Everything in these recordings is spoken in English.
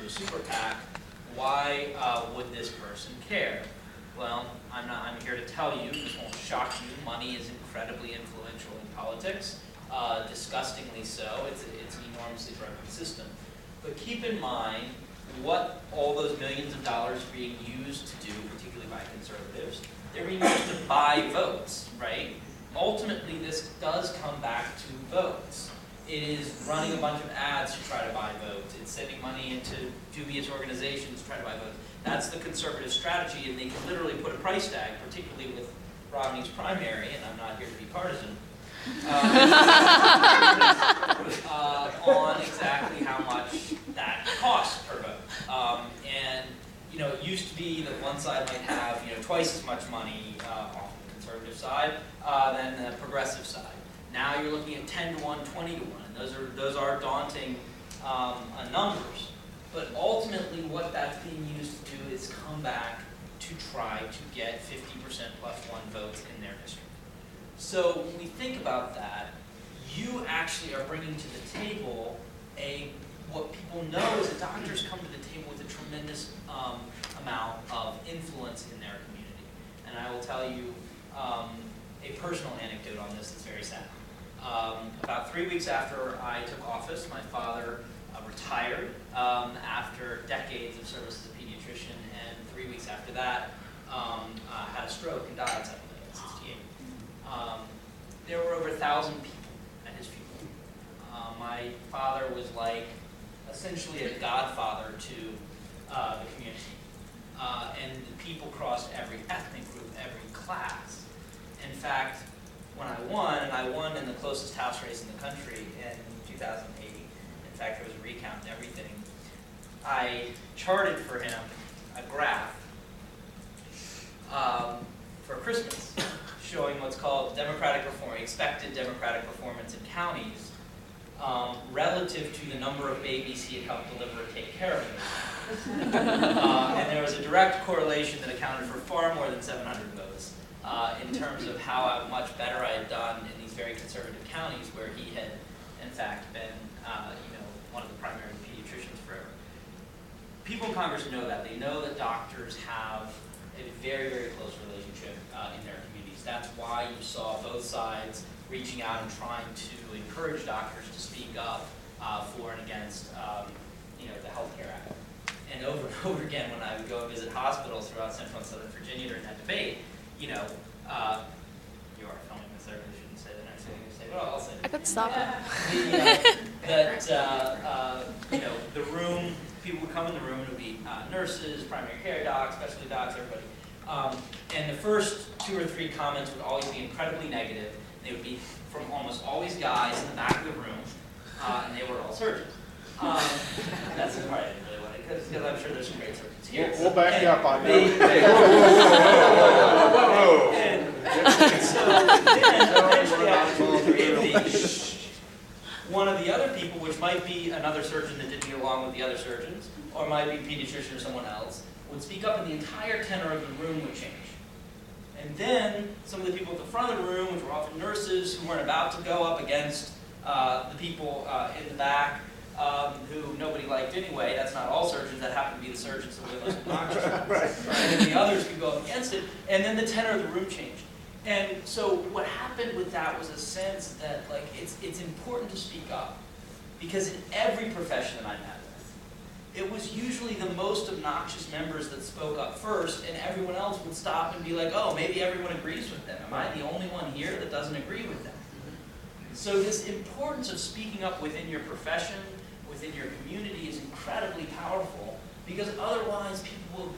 to a super PAC, why would this person care? Well, I'm here to tell you, this won't shock you, money is incredibly influential in politics, disgustingly so. It's an enormously broken system. But keep in mind what all those millions of dollars are being used to do, particularly by conservatives. They're being used to buy votes, right? Ultimately, this does come back to votes. It is running a bunch of ads to try to buy votes. It's sending money into dubious organizations to try to buy votes. That's the conservative strategy, and they can literally put a price tag, particularly with Romney's primary, and I'm not here to be partisan, on exactly how much that costs per vote. And you know, it used to be that one side might have twice as much money on the conservative side than the progressive side. Now you're looking at 10 to 1, 20 to 1, and those are daunting numbers. But ultimately, what that's being used to do is come back to try to get 50% plus one votes in their district. So when we think about that, you actually are bringing to the table what people know is that doctors come to the table with a tremendous amount of influence in their community. And I will tell you a personal anecdote on this that's very sad. About 3 weeks after I took office, my father retired after decades of service as a pediatrician, and 3 weeks after that had a stroke and died suddenly at 68. There were over 1,000 people at his funeral. My father was like essentially a godfather to the community. And the people crossed every ethnic group, every class. In fact, when I won in the closest House race in the country in 2008. In fact, there was a recount and everything. I charted for him a graph for Christmas showing what's called expected democratic performance in counties relative to the number of babies he had helped deliver and take care of. And there was a direct correlation that accounted for far more than 700 votes in terms of how much better I had done in these very conservative counties where he had, in fact, been one of the primary pediatricians forever. People in Congress know that. They know that doctors have a very, very close relationship in their communities. That's why you saw both sides reaching out and trying to encourage doctors to speak up for and against the Health Care Act. And over again, when I would go and visit hospitals throughout Central and Southern Virginia during that debate, you are filming this, I really shouldn't say the next thing you say, but I'll say it. I could stop it. The room, people would come in the room, and it would be nurses, primary care docs, specialty docs, everybody. And the first 2 or 3 comments would always be incredibly negative. They would be from almost always guys in the back of the room, and they were all surgeons. That's the part I didn't really want to, because I'm sure there's some great surgeons here. We'll back you up on that. And so then, eventually, after 2 or 3 of these, one of the other people, which might be another surgeon that didn't get along with the other surgeons, or might be a pediatrician or someone else, would speak up, and the entire tenor of the room would change. And then some of the people at the front of the room, which were often nurses who weren't about to go up against the people in the back, who nobody liked anyway. That's not all surgeons. That happen to be the surgeons that were the most obnoxious ones. Right. And then the others could go up against it. And then the tenor of the room changed. And so what happened with that was a sense that it's important to speak up. Because in every profession that I met with, it was usually the most obnoxious members that spoke up first, and everyone else would stop and be like, oh, maybe everyone agrees with them. Am I the only one here that doesn't agree with them? So this importance of speaking up within your profession, within your community, is incredibly powerful, because otherwise people will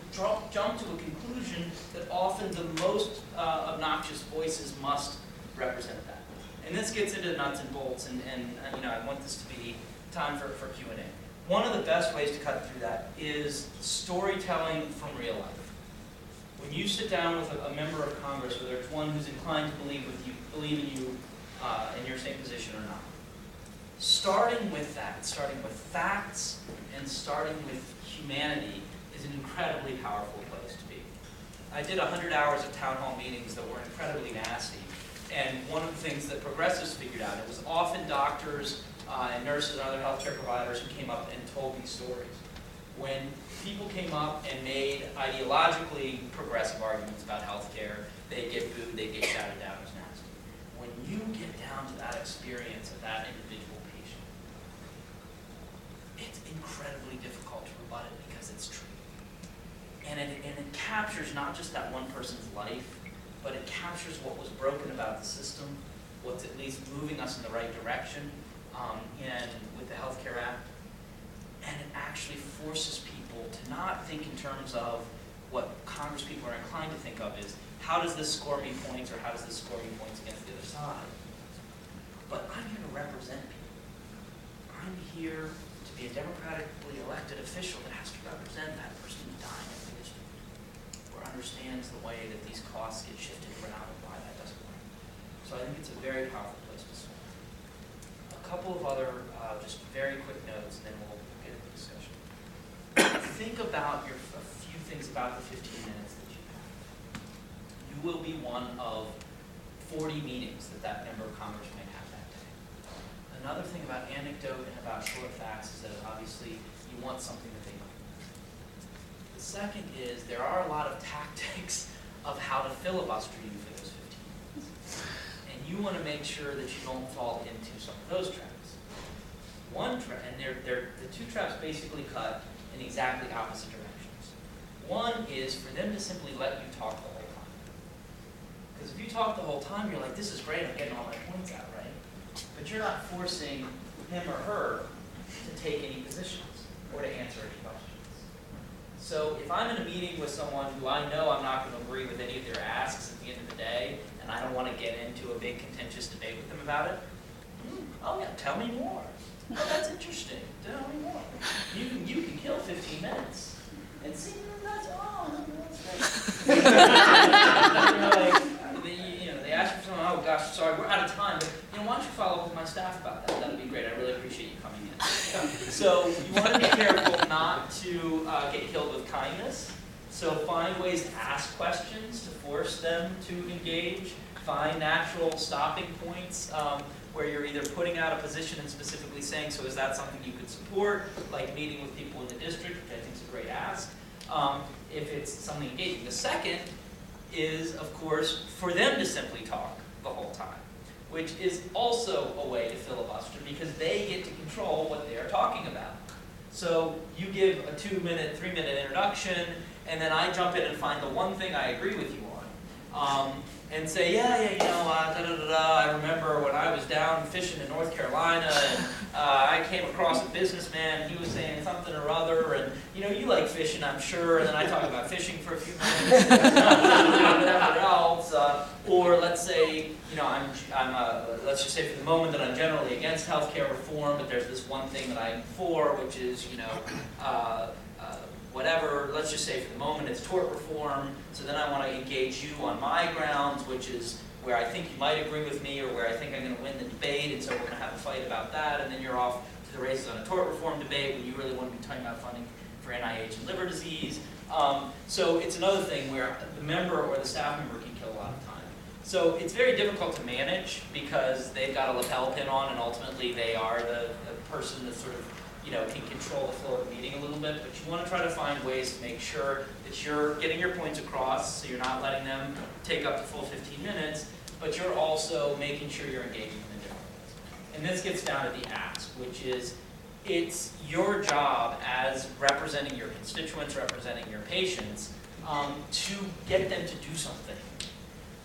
jump to a conclusion that often the most obnoxious voices must represent that. And this gets into the nuts and bolts, and I want this to be time for Q&A. One of the best ways to cut through that is storytelling from real life. When you sit down with a member of Congress, whether it's one who's inclined to believe in you in your same position or not, starting with that, starting with facts and starting with humanity is an incredibly powerful place to be. I did 100 hours of town hall meetings that were incredibly nasty, and one of the things that progressives figured out, it was often doctors and nurses and other healthcare providers who came up and told these stories. When people came up and made ideologically progressive arguments about healthcare, they'd get booed, they'd get shouted down as nasty. When you get down to that experience of that individual patient, it's incredibly difficult to rebut it because it's true. And it captures not just that one person's life, but it captures what was broken about the system, what's at least moving us in the right direction with the Healthcare Act. And it actually forces people to not think in terms of what Congress people are inclined to think of is, how does this score me points, or how does this score me points against the other side? But I'm here to represent people. I'm here to be a democratically elected official that has to represent that person who's dying in the district, or understands the way that these costs get shifted around and why that doesn't work. So I think it's a very powerful place to start. A couple of other just very quick notes, and then we'll get into the discussion. Think about a few things about the 15 minutes that you have. You will be one of 40 meetings that member of Congress might have that day. Another thing about anecdote and about short facts is that obviously you want something that they know. The second is there are a lot of tactics of how to filibuster you for those 15 minutes. And you want to make sure that you don't fall into some of those traps. One trap, and the two traps basically cut in exactly opposite directions. One is for them to simply let you talk the whole time. Because if you talk the whole time, you're like, this is great, I'm getting all my points out, right? But you're not forcing him or her to take any positions or to answer any questions. So if I'm in a meeting with someone who I know I'm not going to agree with any of their asks at the end of the day, and I don't want to get into a big contentious debate with them about it, oh yeah, tell me more. Oh, that's interesting. Tell me more. You can kill 15 minutes. And see, that's great. They ask you for something, oh gosh, sorry, we're out of time, but why don't you follow up with my staff about that? That'd be great. I really appreciate you coming in. So you want to be careful not to get killed with kindness. So find ways to ask questions, to force them to engage. Find natural stopping points where you're either putting out a position and specifically saying, so is that something you could support, like meeting with people in the district, which I think is a great ask, if it's something engaging. The second is, of course, for them to simply talk the whole time, which is also a way to filibuster because they get to control what they're talking about. So you give a 2-minute, 3-minute introduction, and then I jump in and find the one thing I agree with you on. And say, I remember when I was down fishing in North Carolina, and I came across a businessman, and he was saying something or other, and you like fishing, I'm sure, and then I talk about fishing for a few minutes, whatever else. Or let's say, let's just say for the moment that I'm generally against healthcare reform, but there's this one thing that I'm for, which is, whatever, let's just say for the moment it's tort reform, so then I want to engage you on my grounds, which is where I think you might agree with me or where I think I'm going to win the debate, and so we're going to have a fight about that, and then you're off to the races on a tort reform debate when you really want to be talking about funding for NIH and liver disease. So it's another thing where the member or the staff member can kill a lot of time. So it's very difficult to manage because they've got a lapel pin on, and ultimately they are the person that sort of can control the flow of the meeting a little bit, but you want to try to find ways to make sure that you're getting your points across, so you're not letting them take up the full 15 minutes, but you're also making sure you're engaging in the general ways. And this gets down to the ask, which is, it's your job as representing your constituents, representing your patients, to get them to do something.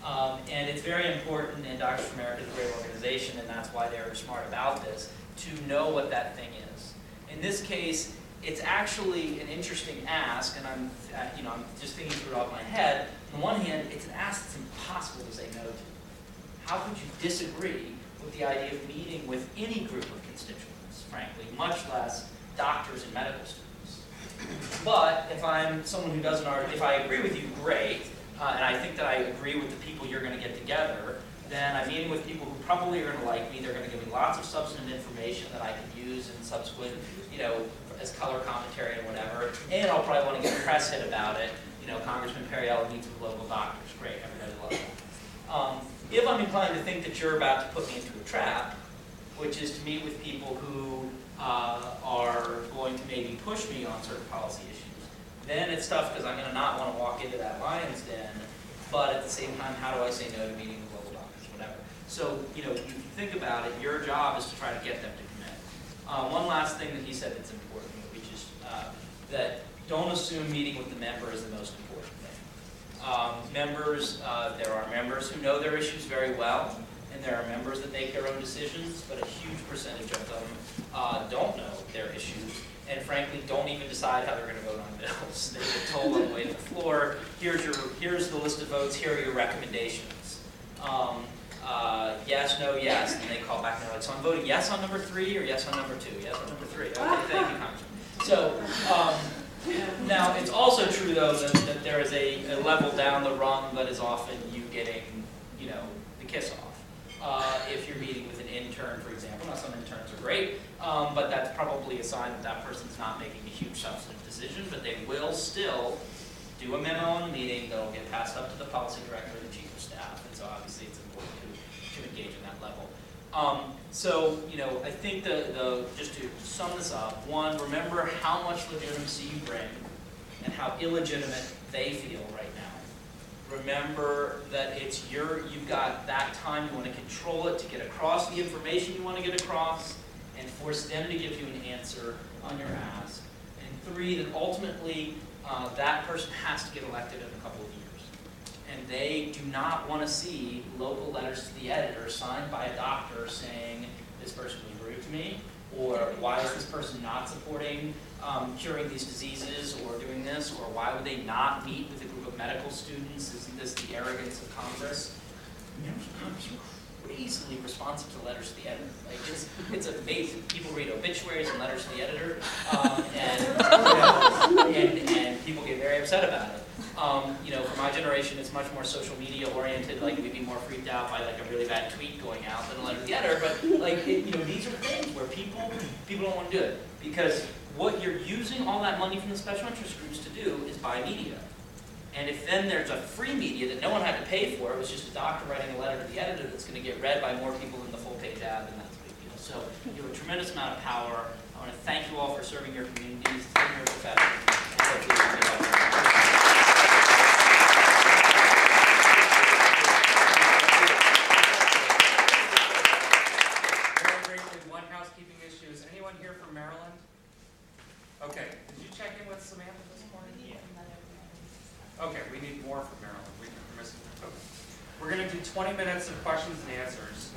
And it's very important, and Doctors for America is a great organization, and that's why they're smart about this, to know what that thing is. In this case, it's actually an interesting ask, and I'm just thinking through it off my head. On the one hand, it's an ask that's impossible to say no to. How could you disagree with the idea of meeting with any group of constituents, frankly, much less doctors and medical students? But if I'm someone who doesn't already, if I agree with you, great, and I think that I agree with the people you're going to get together, then I'm meeting with people who probably are going to like me. They're going to give me lots of substantive information that I can use in subsequent, as color commentary and whatever. And I'll probably want to get a press hit about it. Congressman Perriello meets with local doctors. Great, everybody loves that. If I'm inclined to think that you're about to put me into a trap, which is to meet with people who are going to maybe push me on certain policy issues. Then it's tough because I'm going to not want to walk into that lion's den, but at the same time, how do I say no to meeting with local doctors, whatever. So, you know, if you think about it, your job is to try to get them to commit. One last thing that he said that's important, which is that don't assume meeting with the member is the most important thing. There are members who know their issues very well, and there are members that make their own decisions, but a huge percentage of them don't know their issues, and frankly don't even decide how they're going to vote on bills. They get told on the way to the floor, here's the list of votes, here are your recommendations. Yes, no, yes, and they call back and they're like, so I'm voting yes on number 3 or yes on number 2? Yes on number 3. Okay, thank you, Congressman. So, now it's also true though that there is a level down the rung that is often you getting, you know, the kiss off. If you're meeting with an intern, for example, now some interns are great, but that's probably a sign that that person's not making a huge substantive decision, but they will still do a memo in the meeting that'll get passed up to the policy director or the chief of staff, and so obviously it's important to engage in that level. So, you know, I think just to sum this up, one, remember how much legitimacy you bring and how illegitimate they feel right now. Remember that you've got that time, you want to control it to get across the information you want to get across and force them to give you an answer on your ask. And 3, that ultimately that person has to get elected in a couple of years. And they do not want to see local letters to the editor signed by a doctor saying, this person was rude to me, or why is this person not supporting curing these diseases or doing this, or why would they not meet with a group of medical students? Isn't this the arrogance of Congress? Members of Congress are crazily responsive to letters to the editor. Like it's amazing. People read obituaries and letters to the editor, and people get very upset about it. You know, for my generation, it's much more social media oriented. Like we'd be more freaked out by like a really bad tweet going out than a letter to the editor. But like, you know, these are things where people don't want to do it because what you're using all that money from the special interest groups to do is buy media. And if then there's a free media that no one had to pay for, it was just a doctor writing a letter to the editor that's going to get read by more people than the full-page ad, then that's a big deal. So you have a tremendous amount of power. I want to thank you all for serving your communities, serving your profession, and hopefully you can be helpful. Very briefly, one housekeeping issue. Is anyone here from Maryland? Okay. Did you check in with Samantha this morning? Yeah. Okay, we need more from Maryland. We're missing. Okay. We're going to do 20 minutes of questions and answers,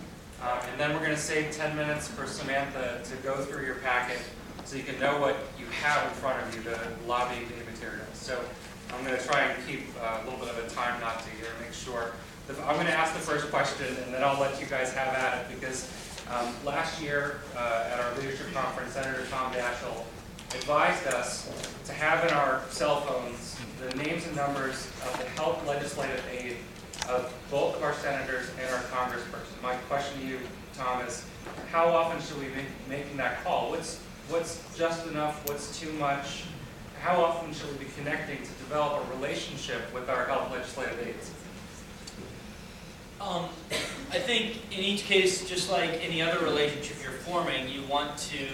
and then we're going to save 10 minutes for Samantha to go through your packet so you can know what you have in front of you, the lobbying day materials. So I'm going to try and keep a little bit of a time knot to here, make sure. I'm going to ask the first question, and then I'll let you guys have at it, because last year at our leadership conference, Senator Tom Perriello advised us to have in our cell phones the names and numbers of the health legislative aid of both of our senators and our congressperson. My question to you, Tom, is how often should we be making that call? What's just enough? What's too much? How often should we be connecting to develop a relationship with our health legislative aides? I think in each case, just like any other relationship you're forming, you want to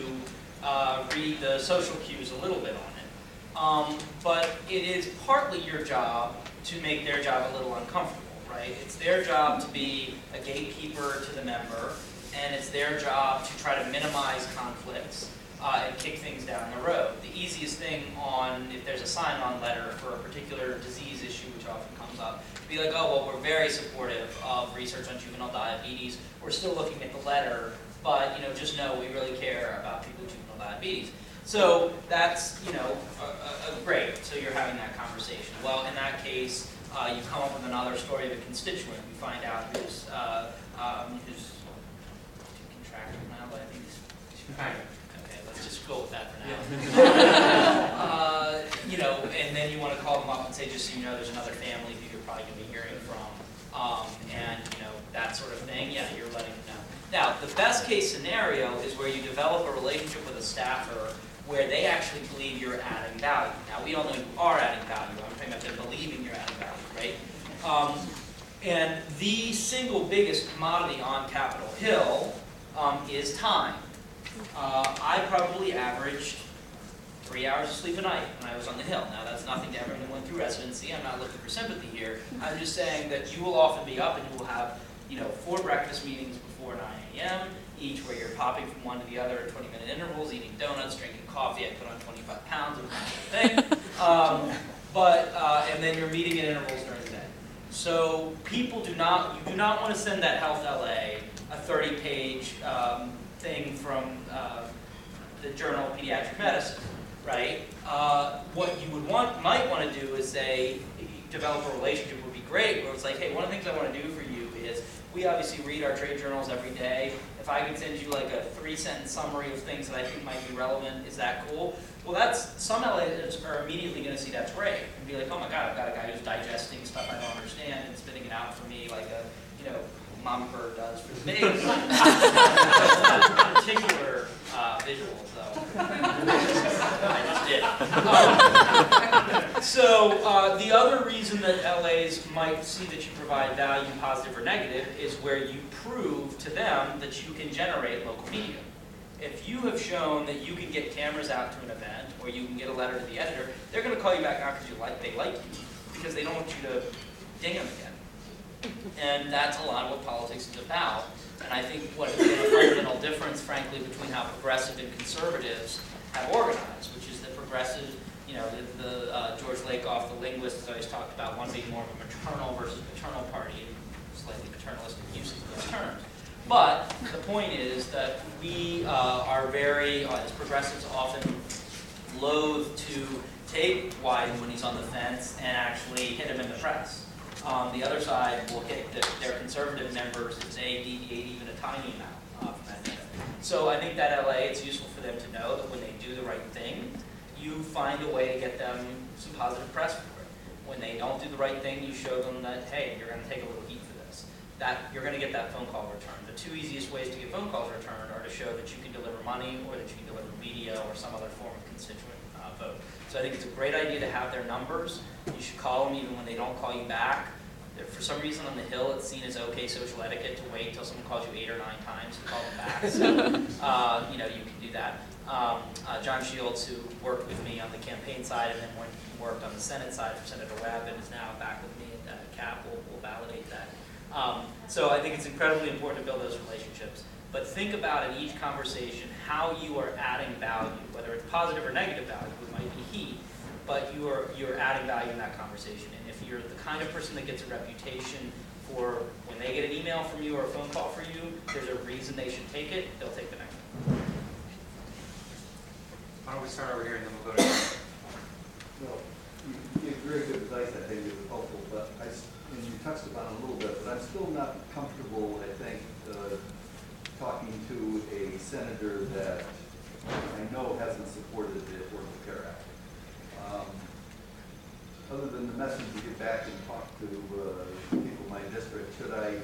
read the social cues a little bit on it. But it is partly your job to make their job a little uncomfortable, right? It's their job to be a gatekeeper to the member, and it's their job to try to minimize conflicts and kick things down the road. The easiest thing if there's a sign-on letter for a particular disease issue, which often comes up, be like, oh, well, we're very supportive of research on juvenile diabetes. We're still looking at the letter, but, you know, just know we really care about people with juvenile diabetes. So that's, you know, great. So you're having that conversation. Well, in that case, you come up with another story of a constituent. You find out who's contracted now, but I think he's kind of. Okay, let's just go with that for now. You know, and then you want to call them up and say, just so you know, there's another family who you're probably going to be hearing from, and you know, that sort of thing. Yeah, you're letting them know. Now, the best case scenario is where you develop a relationship with a staffer where they actually believe you're adding value. Now, we all know you are adding value. I'm talking about them believing you're adding value, right? And the single biggest commodity on Capitol Hill is time. I probably averaged 3 hours of sleep a night when I was on the Hill. Now, that's nothing to everyone who went through residency. I'm not looking for sympathy here. I'm just saying that you will often be up and you will have, 4 breakfast meetings before 9 a.m., each where you're popping from one to the other at 20-minute intervals, eating donuts, drinking coffee. I put on 25 pounds of thing. And then you're meeting at intervals during the day. So people you do not want to send that Health LA a 30-page thing from the Journal of Pediatric Medicine, right? What you might want to do is say, develop a relationship would be great, where it's like, hey, one of the things I want to do for you is, we obviously read our trade journals every day. If I could send you like a 3-sentence summary of things that I think might be relevant, is that cool? Well, some LAs are immediately going to see that's great and be like, oh my God, I've got a guy who's digesting stuff I don't understand and spitting it out for me like a, mama bird does for the baby. Particular visual, so I just did. The other reason that LAs might see that you provide value, positive or negative, is where you prove to them that you can generate local media. If you have shown that you can get cameras out to an event, or you can get a letter to the editor, they're going to call you back not because they like you, because they don't want you to ding them again. And that's a lot of what politics is about. And I think what has been a fundamental difference, frankly, between how progressive and conservatives have organized, which is that progressive, George Lakoff, the linguist, has always talked about one being more of a maternal versus paternal party, slightly paternalistic use of those terms. But the point is that we are very, as progressives, often loath to take Wyden when he's on the fence and actually hit him in the press. The other side will hit their conservative members and say deviate even a tiny amount from that data. So I think that LA, it's useful for them to know that when they do the right thing, you find a way to get them some positive press for it. When they don't do the right thing, you show them that, hey, you're going to take a little heat for this. That you're going to get that phone call returned. The 2 easiest ways to get phone calls returned are to show that you can deliver money or that you can deliver media or some other form of constituent vote. So I think it's a great idea to have their numbers. You should call them even when they don't call you back. For some reason on the Hill, it's seen as okay social etiquette to wait till someone calls you 8 or 9 times to call them back. So, you can do that. John Shields, who worked with me on the campaign side and then worked on the Senate side for Senator Webb and is now back with me at CAP, will validate that. So I think it's incredibly important to build those relationships. But think about in each conversation how you are adding value, whether it's positive or negative value. It might be heat, but you're adding value in that conversation. And if you're the kind of person that gets a reputation for when they get an email from you or a phone call from you, there's a reason they should take it, they'll take the next one. Why don't we start over here and then we'll go to Well, you gave very good advice, I think it was helpful, but and you touched upon it a little bit, but I'm still not comfortable, I think, talking to a senator that I know hasn't supported the Affordable Care Act. Other than the message to get back and talk to people in my district, should I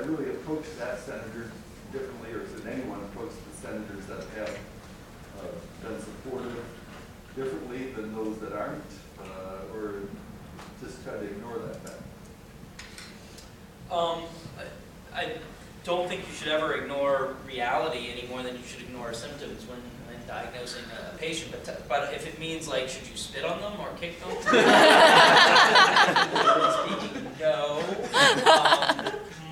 really approach that senator differently, or should anyone approach the senators that have been supportive differently than those that aren't, or just try to ignore that fact? I don't think you should ever ignore reality any more than you should ignore symptoms when diagnosing a patient. But if it means, like, should you spit on them or kick them? Speaking, no.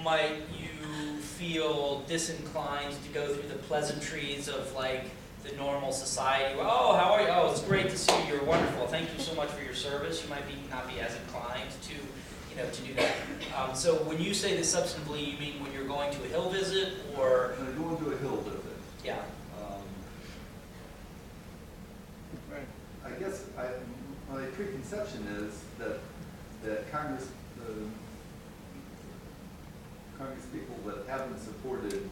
Might you feel disinclined to go through the pleasantries of, like, the normal society? Oh, how are you? Oh, it's great to see you. You're wonderful. Thank you so much for your service. You might not be as inclined to do that. So when you say this substantively, you mean when you're going to a Hill visit, or? When I go into a Hill visit. Yeah. I guess my preconception is that Congress people that haven't supported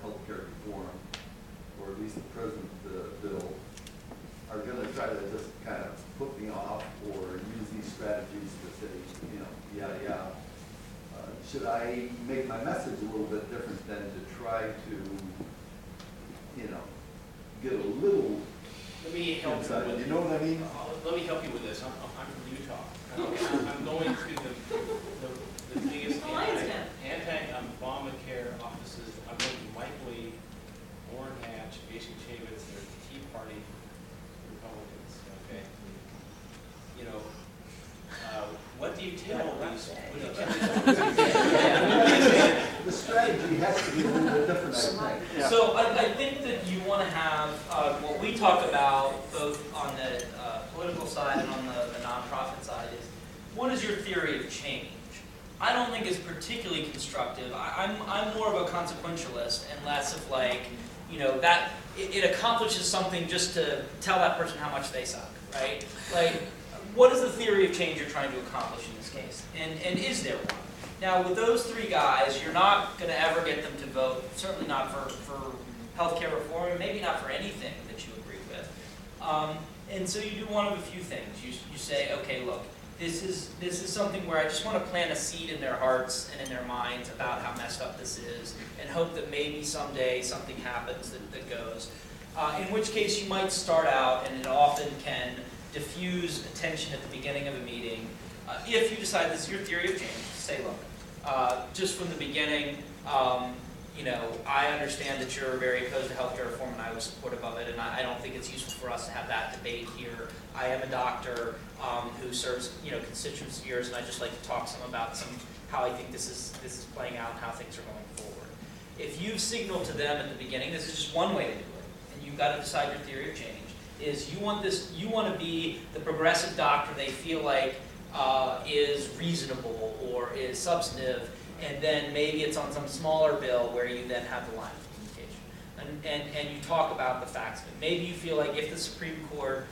health care reform, or at least the present bill, are going to try to just kind of put me off or use these strategies to say, yada yada. Should I make my message a little bit different than to try to, get a little? Let me help inside? you with You know what I mean? Let me help you with this. I'm from Utah. I'm going to the biggest anti-Obamacare offices. I'm going to Mike Association chambers, they're Tea Party Republicans, okay? You know, what do you tell these? What do you tell these? The strategy has to be a little bit different, I think. So I think that you want to have, what we talk about both on the political side and on the nonprofit side is, what is your theory of change? I don't think it's particularly constructive. I'm more of a consequentialist and less of like, you know, that it accomplishes something just to tell that person how much they suck, right? Like, what is the theory of change you're trying to accomplish in this case? And is there one? Now, with those three guys, you're not going to ever get them to vote, certainly not for healthcare reform, and maybe not for anything that you agree with. And so you do one of a few things. You say, okay, look, this is something where I just want to plant a seed in their hearts and in their minds about how messed up this is, and hope that maybe someday something happens that goes. In which case you might start out, and it often can diffuse attention at the beginning of a meeting. If you decide this is your theory of change, say, look, just from the beginning, you know, I understand that you're very opposed to healthcare reform, and I was supportive of it, and I don't think it's useful for us to have that debate here. I am a doctor who serves, you know, constituents of yours, and I'd just like to talk some about how I think this is playing out and how things are going forward. If you've signaled to them at the beginning, this is just one way to do it, and you've got to decide your theory of change, is you want to be the progressive doctor they feel like is reasonable or is substantive, and then maybe it's on some smaller bill where you then have the line of communication. And you talk about the facts, but maybe you feel like if the Supreme Court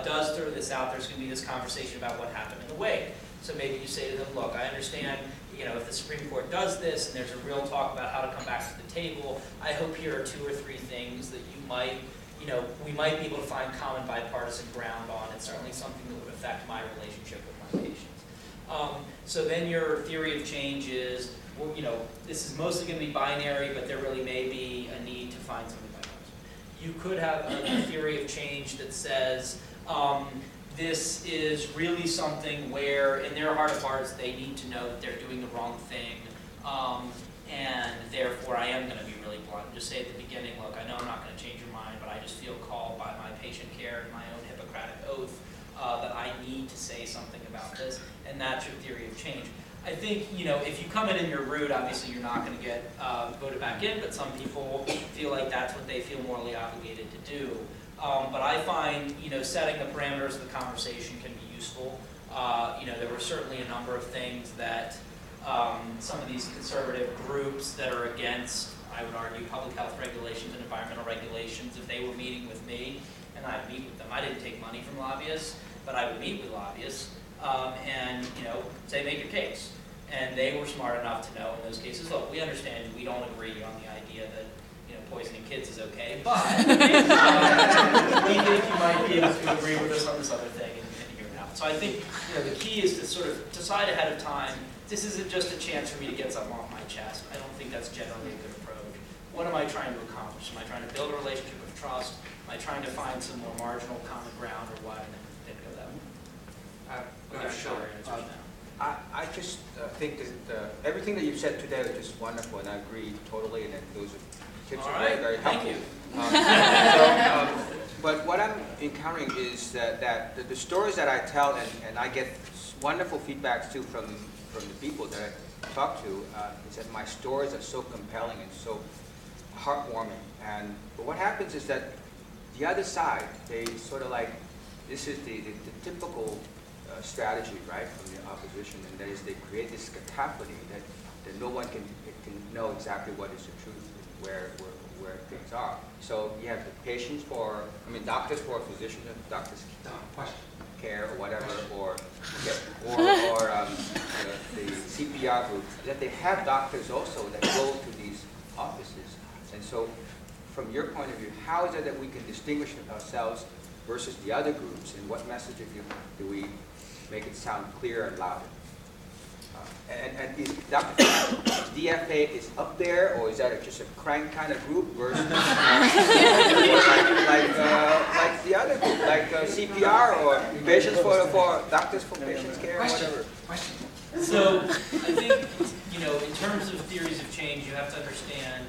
does throw this out, there's going to be this conversation about what happened in the wake. So maybe you say to them, look, I understand, you know, if the Supreme Court does this and there's a real talk about how to come back to the table, I hope here are 2 or 3 things that you might, you know, we might be able to find common bipartisan ground on. It's certainly something that would affect my relationship with my patients. So then your theory of change is, well, you know, this is mostly going to be binary, but there really may be a need to find something bipartisan. You could have a theory of change that says, this is really something where, in their heart of hearts, they need to know that they're doing the wrong thing, and therefore I am going to be really blunt. Just say at the beginning, look, I know I'm not going to change your mind, but I just feel called by my patient care and my own Hippocratic oath that I need to say something about this, and that's your theory of change. I think, you know, if you come in and you're rude, obviously you're not going to get voted back in, but some people feel like that's what they feel morally obligated to do. But I find, you know, setting the parameters of the conversation can be useful. You know, there were certainly a number of things that some of these conservative groups that are against, I would argue, public health regulations and environmental regulations, if they were meeting with me, and I'd meet with them. I didn't take money from lobbyists, but I would meet with lobbyists and, you know, say, make your case. And they were smart enough to know in those cases, look, we understand we don't agree on the idea that, you know, poisoning kids is okay, but we think you might be able to agree with us on this other thing and hear it out. So I think, you know, the key is to sort of decide ahead of time, this isn't just a chance for me to get something off my chest. I don't think that's generally a good approach. What am I trying to accomplish? Am I trying to build a relationship of trust? Am I trying to find some more marginal common ground or what? And then go that way. Go ahead, Sure. Sean. I just think that everything that you've said today was just wonderful, and I agree totally, and that those tips All are right. very, very helpful. Thank you. But what I'm encountering is that the stories that I tell, and I get wonderful feedbacks too from the people that I talk to, is that my stories are so compelling and so heartwarming. But what happens is that the other side, they sort of like, this is the typical strategy, right, from the opposition, and that is they create this cacophony that no one can know exactly what is the truth, where things are. So you have the patients doctors for physicians, doctors care or whatever, or the CPR group, that they have doctors also that go to these offices. And so from your point of view, how is it that we can distinguish ourselves versus the other groups, and what message do we make it sound clear and louder? And is DFA is up there, or is that just a crank kind of group versus like the other group, like CPR or patients for doctors for patients care or whatever? So I think, you know, in terms of theories of change, you have to understand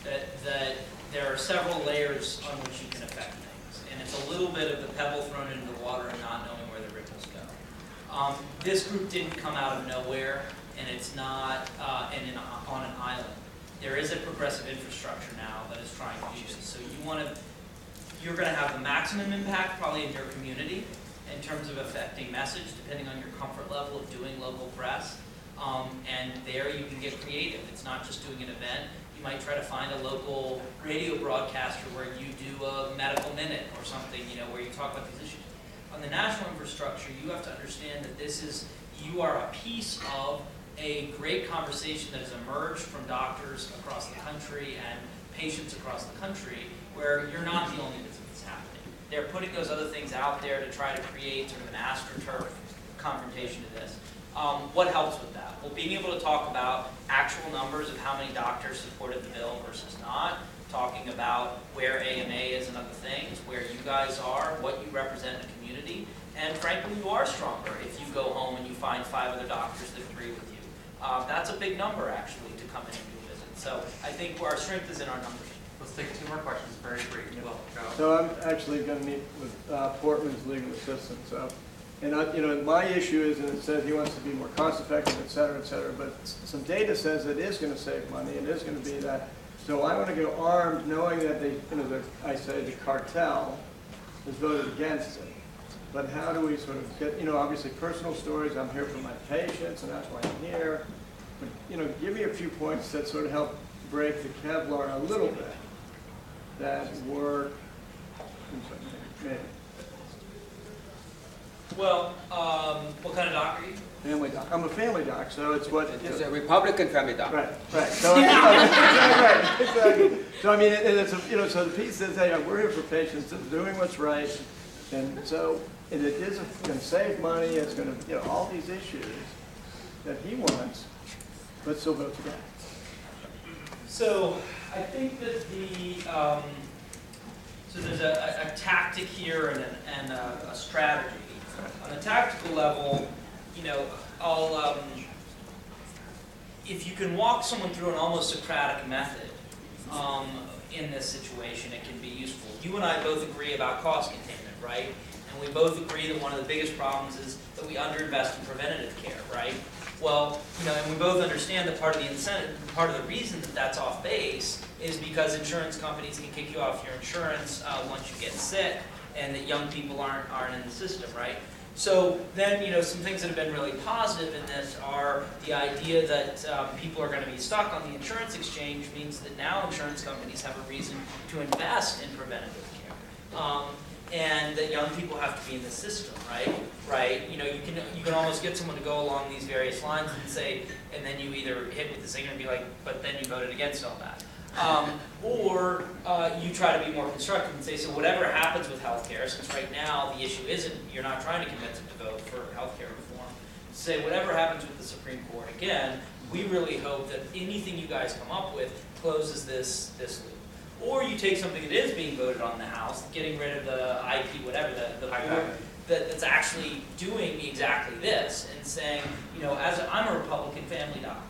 that there are several layers on which you can affect things. And it's a little bit of the pebble thrown into the water and not knowing where the ripples go. This group didn't come out of nowhere, and it's not on an island. There is a progressive infrastructure now that is trying to do this. So you're going to have the maximum impact probably in your community in terms of affecting message, depending on your comfort level of doing local press. And there you can get creative. It's not just doing an event. You might try to find a local radio broadcaster where you do a medical minute or something, where you talk about these issues. On the national infrastructure, you have to understand that you are a piece of a great conversation that has emerged from doctors across the country and patients across the country, where you're not the only business that's happening. They're putting those other things out there to try to create sort of an astroturf confrontation to this. What helps with that? Well, being able to talk about actual numbers of how many doctors supported the bill versus not, talking about where AMA is and other things, where you guys are, what you represent in the community, and frankly, you are stronger if you go home and you find 5 other doctors that agree with you. That's a big number, actually, to come in and do a visit. So I think our strength is in our numbers. Let's take 2 more questions, very brief. Yeah. Will, go. So I'm actually going to meet with Portman's legal assistant. So, and my issue is, and it says he wants to be more cost effective, et cetera, but some data says it is going to save money. It is going to be that. So I want to go armed, knowing that I say the cartel has voted against it. But how do we sort of get, obviously personal stories. I'm here for my patients, and that's why I'm here. But give me a few points that sort of help break the Kevlar a little bit. That work, maybe. Well, what kind of doc are you? Family doc. I'm a family doc, so it's what. It's a Republican family doc. Right. So, exactly. So I mean, and it's so the piece says, hey, we're here for patients, it's doing what's right, and so it is going to save money. It's going to, all these issues that he wants, but still vote together. So I think that so there's a tactic here and a strategy. On the tactical level, if you can walk someone through an almost Socratic method in this situation, it can be useful. You and I both agree about cost containment, right? And we both agree that one of the biggest problems is that we underinvest in preventative care, right? Well, and we both understand that part of the incentive, part of the reason that that's off base is because insurance companies can kick you off your insurance once you get sick, and that young people aren't in the system, right? So then, some things that have been really positive in this are the idea that people are going to be stuck on the insurance exchange means that now insurance companies have a reason to invest in preventative care. And that young people have to be in the system, right? You can almost get someone to go along these various lines and say, and then you either hit with the singer and be like, but then you voted against all that. Or you try to be more constructive and say, so whatever happens with healthcare, since right now the issue isn't, you're not trying to convince them to vote for healthcare reform, say whatever happens with the Supreme Court, again, we really hope that anything you guys come up with closes this loop. Or you take something that is being voted on in the House, getting rid of the IP, whatever, the board that's actually doing exactly this, and saying, I'm a Republican family doc.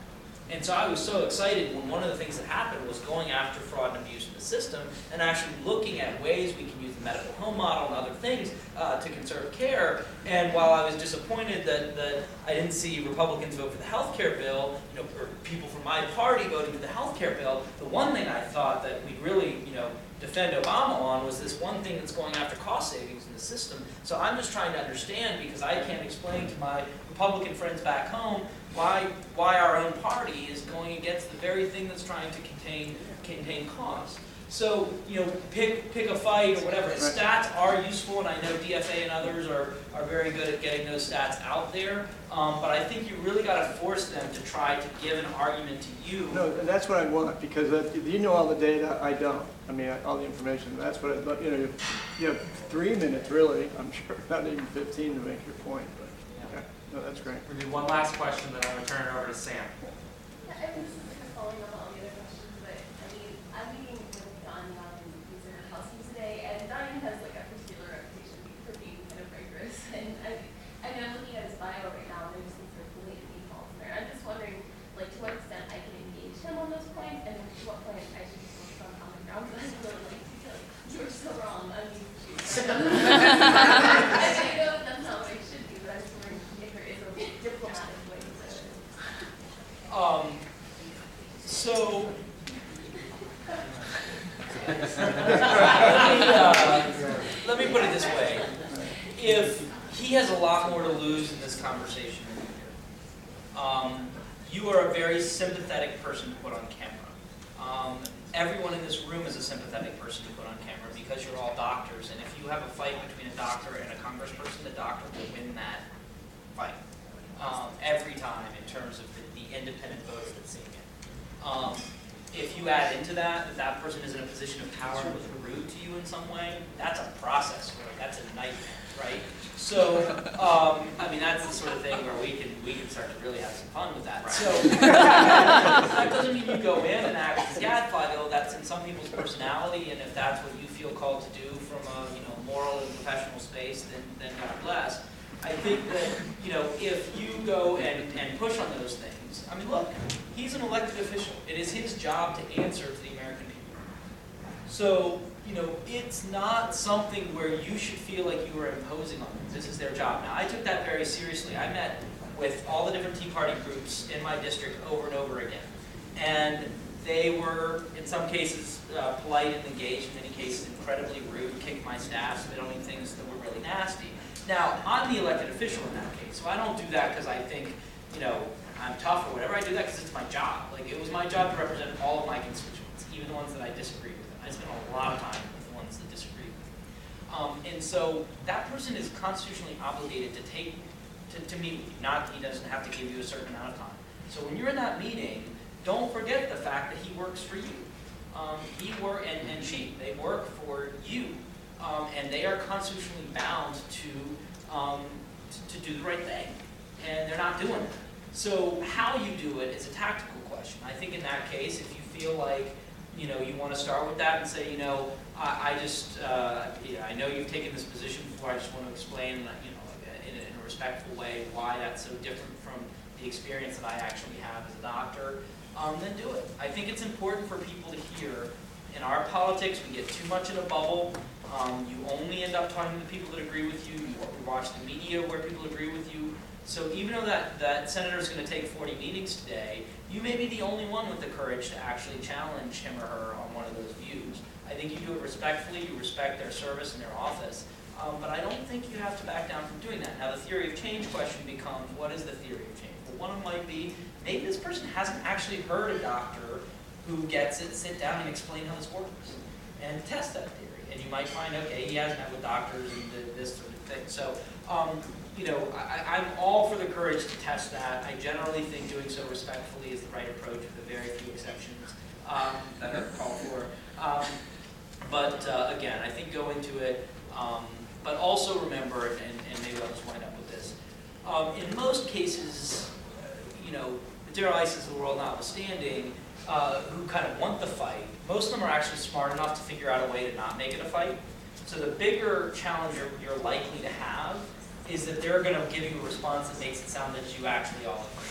And so I was so excited when one of the things that happened was going after fraud and abuse in the system and actually looking at ways we can use the medical home model and other things to conserve care. And while I was disappointed that I didn't see Republicans vote for the health care bill, or people from my party voting for the health care bill, the one thing I thought that we'd really, defend Obama on was this one thing that's going after cost savings in the system. So I'm just trying to understand, because I can't explain to my Republican friends back home why our own party is going against the very thing that's trying to contain costs. So, pick a fight or whatever. Stats are useful, and I know DFA and others are very good at getting those stats out there. But I think you really got to force them to try to give an argument to you. No, and that's what I want, because all the data, I don't. I mean, all the information. That's what I'd love. You have 3 minutes, really. I'm sure not even 15 to make your point. But okay, no, that's great. We'll do one last question, then I'm going to turn it over to Sam. I think this is kind of following up on all the other questions, but I mean, I'm meeting with Don who's in her house today, and Don has like a particular reputation for being kind of rigorous. And I'm looking at his bio right now, and there's some sort of blatant defaults in there. I'm just wondering, like, to what extent I can engage him on those points, and to what point I should just look I know that's not what it should be, but I'm just wondering if there is a diplomatic way to. So, let me put it this way. If he has a lot more to lose in this conversation than you do, you are a very sympathetic person to put on camera. Everyone in this room is a sympathetic person to put on camera because you're all doctors, and if you have a fight between a doctor and a congressperson, the doctor will win that fight every time in terms of the independent voter that's seeing it. If you add into that that person is in a position of power and was rude to you in some way, that's a process, right? That's a nightmare, right? So, I mean, that's the sort of thing where we can start to really have some fun with that. So, that doesn't mean you go in and act as gadfly, that's in some people's personality, and if that's what you feel called to do from a moral and professional space, then God bless. I think that, if you go and push on those things, I mean, look, he's an elected official. It is his job to answer to the American people. So, it's not something where you should feel like you are imposing on them. This is their job. Now, I took that very seriously. I met with all the different Tea Party groups in my district over and over again. And they were, in some cases, polite and engaged, in many cases incredibly rude, kicked my staff, spit on me, things that were really nasty. Now, I'm the elected official in that case, so I don't do that because I think, I'm tough or whatever. I do that because it's my job. Like, it was my job to represent all of my constituents, even the ones that I disagree with. I spent a lot of time with the ones that disagree with me. And so that person is constitutionally obligated to meet with you. He doesn't have to give you a certain amount of time. So when you're in that meeting, don't forget the fact that he works for you. They work for you. And they are constitutionally bound to do the right thing. And they're not doing it. So how you do it is a tactical question. I think in that case, if you feel like you want to start with that and say, I know you've taken this position before. I just want to explain, in a respectful way why that's so different from the experience that I actually have as a doctor. Then do it. I think it's important for people to hear. In our politics, we get too much in a bubble. You only end up talking to people that agree with you. You watch the media where people agree with you. So even though that senator is going to take 40 meetings today, you may be the only one with the courage to actually challenge him or her on one of those views. I think you do it respectfully. You respect their service and their office. But I don't think you have to back down from doing that. Now, the theory of change question becomes, what is the theory of change? Well, one might be, maybe this person hasn't actually heard a doctor who gets it, sit down and explain how this works, and test that theory. And you might find, okay, he hasn't met with doctors and this sort of thing. So, I'm all for the courage to test that. I generally think doing so respectfully is the right approach, with a very few exceptions that are called for. Again, I think go into it, but also remember, and maybe I'll just wind up with this, in most cases, materialists of the world notwithstanding, who kind of want the fight, most of them are actually smart enough to figure out a way to not make it a fight. So the bigger challenge you're likely to have is that they're going to give you a response that makes it sound that you actually all agree.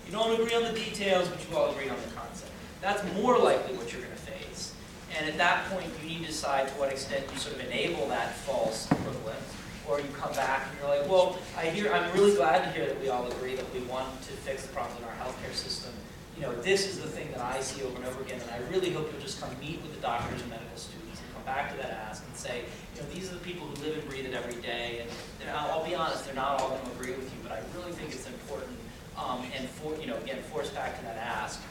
You don't agree on the details, but you all agree on the concept. That's more likely what you're going to face. And at that point, you need to decide to what extent you sort of enable that false equivalence, or you come back and you're like, well, I'm really glad to hear that we all agree that we want to fix the problems in our healthcare system. This is the thing that I see over and over again, and I really hope you'll just come meet with the doctors and medical students and come back to that ask and say, these are the people who live and breathe it every day, and I'll be honest, they're not all going to agree with you, but I really think it's important, again, force back to that ask.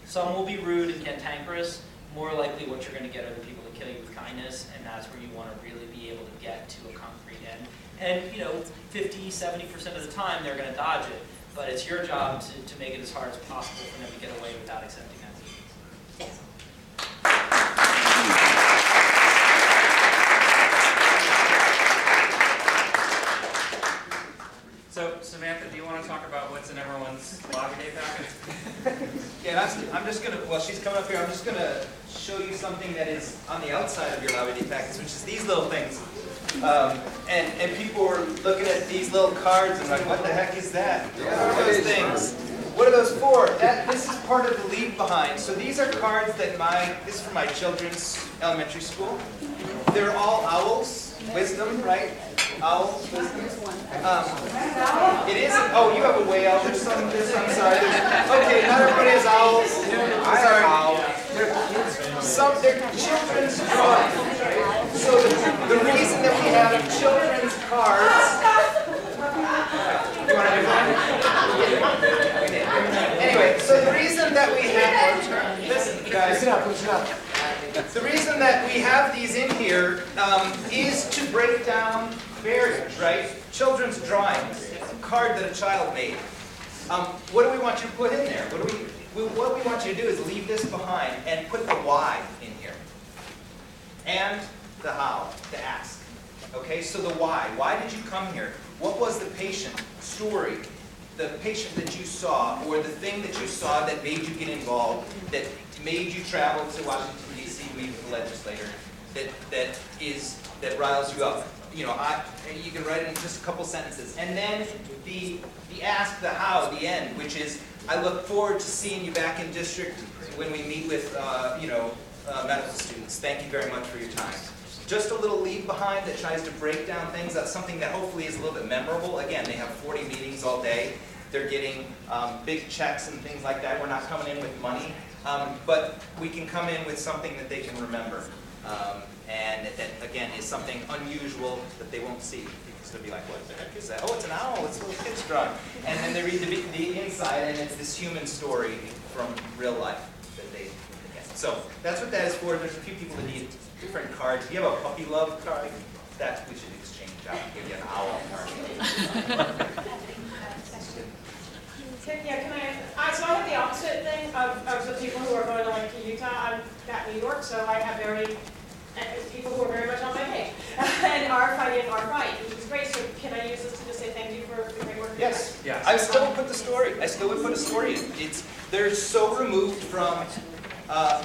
Some will be rude and cantankerous. More likely what you're going to get are the people that kill you with kindness, and that's where you want to really be able to get to a concrete end. And 50, 70% of the time they're going to dodge it, but it's your job to make it as hard as possible for them to get away without accepting that. So, Samantha, do you want to talk about what's in everyone's lobby day packet? Yeah, I'm just going to, while she's coming up here, I'm just going to show you something that is on the outside of your lobby day packets, which is these little things. And people were looking at these little cards and like, what the heck is that? Yeah, Those things. What are those for? This is part of the leave behind. So these are cards that this is for my children's elementary school. They're all owls, wisdom, right? Owls, wisdom. It isn't, oh, you have a whale. There's some, I'm sorry. Okay, not everybody has owls. Sorry. They're children's drawings. So the reason that we have children's cards. You want to do that? Anyway, so the reason that we have, listen guys, listen up. The reason that we have these in here is to break down barriers, right? Children's drawings, a card that a child made. What do we want you to put in there? What we want you to do is leave this behind and put the why in here. And the how, to ask. Okay, so the why. Why did you come here? What was the patient story? The patient that you saw, or the thing that you saw that made you get involved, that made you travel to Washington, D.C. to meet with the legislator, that riles you up. You know, you can write it in just a couple sentences. And then the ask, the how, the end, which is, I look forward to seeing you back in district when we meet with, medical students. Thank you very much for your time. Just a little leave behind that tries to break down things. That's something that hopefully is a little bit memorable. Again, they have 40 meetings all day. They're getting big checks and things like that. We're not coming in with money. But we can come in with something that they can remember. And that, again, is something unusual that they won't see. Because they'll be like, what the heck is that? Oh, it's an owl. It's a little kid's drawing. And then they read the inside, and it's this human story from real life that they get. So that's what that is for. There's a few people that need different cards. If you have a puppy love card, that we should exchange out and give you an owl card. Yeah, can so I have the opposite thing of the people who are going to like to Utah. I'm at New York, so I have people who are very much on my page and are fighting our fight, which is great. So can I use this to just say thank you for the great work? Yes. Yeah. I still would put the story. I still would put a story in. They're so removed from.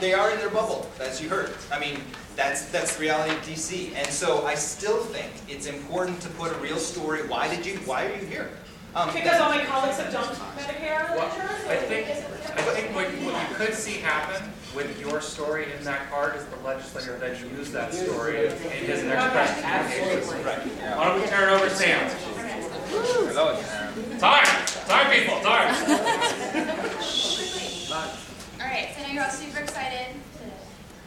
They are in their bubble, as you heard. I mean, that's the reality of DC. And so I still think it's important to put a real story. Why are you here? Because all my colleagues have dumped Medicare insurance? I think what you could see happen with your story in that card is the legislator then use that story in his next presentation. Right. Why don't we turn it over to Sam? Hello, Time, people, time. All right, so I know you're all super excited to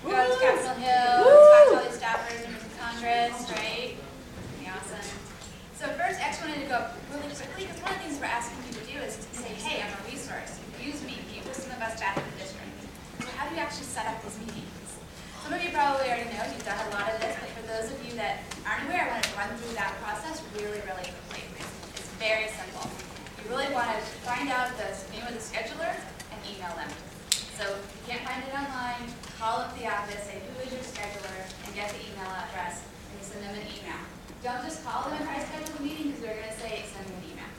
go out to Capitol Hill, talk to all these staffers, members of Congress, right? Pretty awesome. So first, I just wanted to go really quickly, because one of the things we're asking you to do is to say, hey, I'm a resource. Use me. Meet with some of the best staff in the district. So how do you actually set up these meetings? Some of you probably already know, you've done a lot of this, but for those of you that aren't aware, I want to run through that process really, really quickly. It's very simple. You really want to find out the name of the scheduler and email them. So if you can't find it online, call up the office, say who is your scheduler, and get the email address, and you send them an email. Don't just call them and try to schedule a meeting because they're going to say send me an email.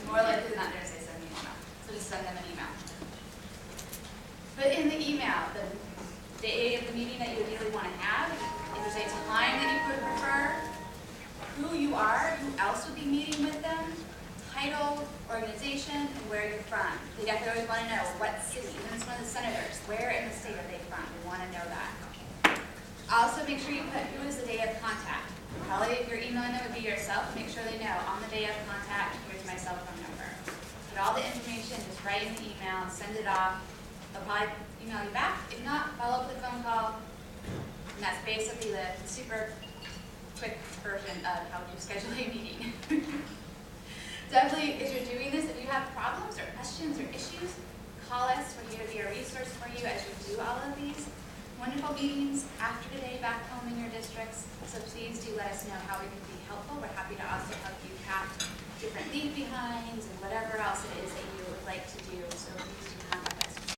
More likely than not, they're going to say send me an email. So just send them an email. Put in the email the day of the meeting that you ideally want to have, if there's a time that you would prefer, who you are, who else would be meeting with them, title, organization, and where you're from. They definitely always want to know what city, even if it's one of the senators, where in the state are they from? We want to know that. Also, make sure you put who is the day of contact. Probably if you're emailing them, it would be yourself. Make sure they know on the day of contact, here's my cell phone number. Put all the information, just write in the email, send it off. They'll probably email you back. If not, follow up with a phone call. And that's basically the super quick version of how you schedule a meeting. Definitely, as you're doing this, if you have problems or questions or issues, call us. We're here to be a resource for you as you do all of these wonderful meetings after today back home in your districts. So please do let us know how we can be helpful. We're happy to also help you cap different leave behinds and whatever else it is that you would like to do. So please